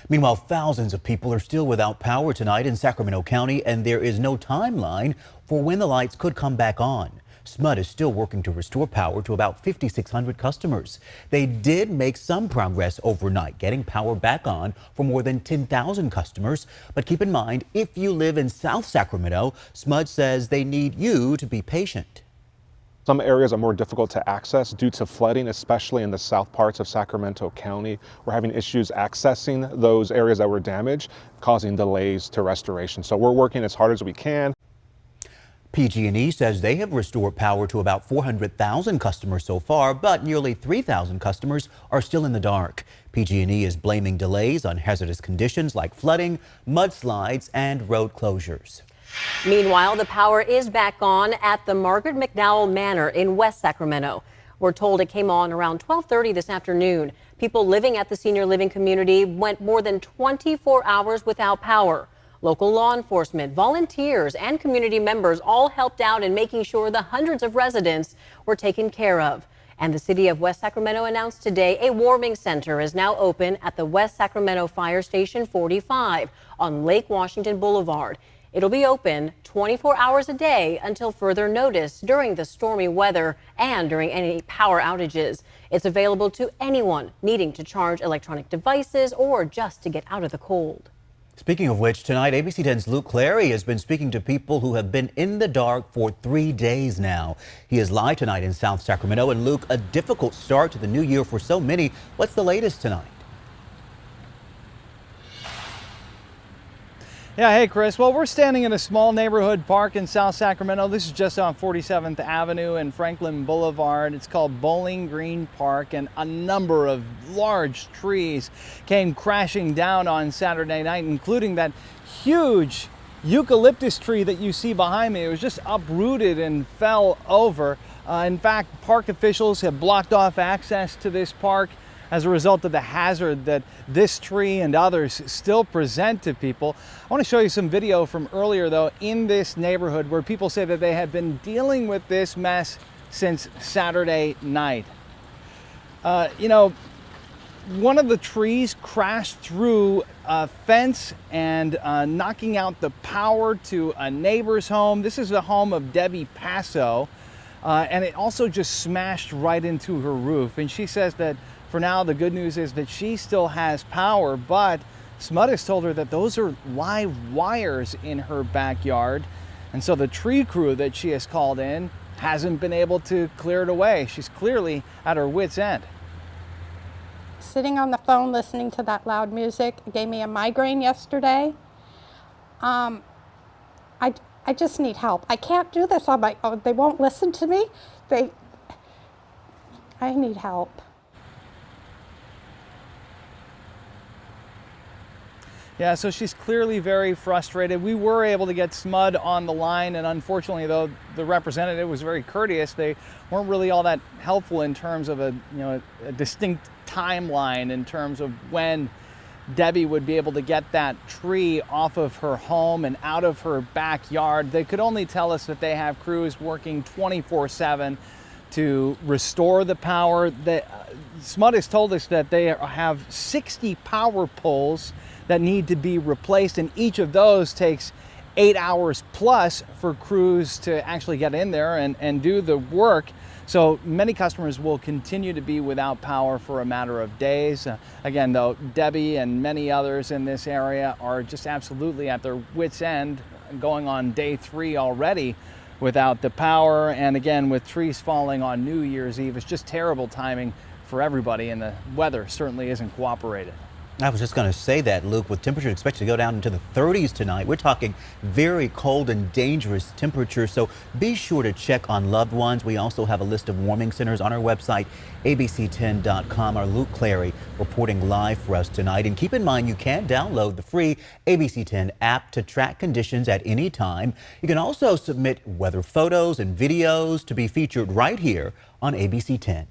Meanwhile, thousands of people are still without power tonight in Sacramento County, and there is no timeline for when the lights could come back on. SMUD is still working to restore power to about 5,600 customers. They did make some progress overnight, getting power back on for more than 10,000 customers. But keep in mind, if you live in South Sacramento, SMUD says they need you to be patient. Some areas are more difficult to access due to flooding, especially in the south parts of Sacramento County. We're having issues accessing those areas that were damaged, causing delays to restoration. So we're working as hard as we can. PG&E says they have restored power to about 400,000 customers so far, but nearly 3,000 customers are still in the dark. PG&E is blaming delays on hazardous conditions like flooding, mudslides, and road closures. Meanwhile, the power is back on at the Margaret McDowell Manor in West Sacramento. We're told it came on around 12:30 this afternoon. People living at the senior living community went more than 24 hours without power. Local law enforcement, volunteers, and community members all helped out in making sure the hundreds of residents were taken care of. And the city of West Sacramento announced today a warming center is now open at the West Sacramento Fire Station 45 on Lake Washington Boulevard. It'll be open 24 hours a day until further notice during the stormy weather and during any power outages. It's available to anyone needing to charge electronic devices or just to get out of the cold. Speaking of which, tonight ABC 10's Luke Clary has been speaking to people who have been in the dark for 3 days now. He is live tonight in South Sacramento. And Luke, a difficult start to the new year for so many. What's the latest tonight? Yeah, hey Chris. Well, we're standing in a small neighborhood park in South Sacramento. This is just on 47th Avenue and Franklin Boulevard. It's called Bowling Green Park, and a number of large trees came crashing down on Saturday night, including that huge eucalyptus tree that you see behind me. It was just uprooted and fell over. In fact, park officials have blocked off access to this park as a result of the hazard that this tree and others still present to people. I want to show you some video from earlier, though, in this neighborhood where people say that they have been dealing with this mess since Saturday night. One of the trees crashed through a fence and knocking out the power to a neighbor's home. This is the home of Debbie Passo, and it also just smashed right into her roof. And she says that for now, the good news is that she still has power, but SMUD has told her that those are live wires in her backyard. And so the tree crew that she has called in hasn't been able to clear it away. She's clearly at her wit's end. Sitting on the phone listening to that loud music, it gave me a migraine yesterday. I just need help. I can't do this on my own. They won't listen to me. I need help. Yeah, so she's clearly very frustrated. We were able to get SMUD on the line, and unfortunately, though, the representative was very courteous. They weren't really all that helpful in terms of a distinct timeline in terms of when Debbie would be able to get that tree off of her home and out of her backyard. They could only tell us that they have crews working 24/7 to restore the power. SMUD has told us that they have 60 power poles that need to be replaced, and each of those takes 8 hours plus for crews to actually get in there and do the work. So many customers will continue to be without power for a matter of days. Again, though, Debbie and many others in this area are just absolutely at their wits' end, going on day 3 already without the power. And again, with trees falling on New Year's Eve, it's just terrible timing for everybody, and the weather certainly isn't cooperating. I was just going to say that, Luke, with temperatures expected to go down into the 30s tonight. We're talking very cold and dangerous temperatures, so be sure to check on loved ones. We also have a list of warming centers on our website, abc10.com. Our Luke Clary reporting live for us tonight. And keep in mind, you can download the free ABC 10 app to track conditions at any time. You can also submit weather photos and videos to be featured right here on ABC 10.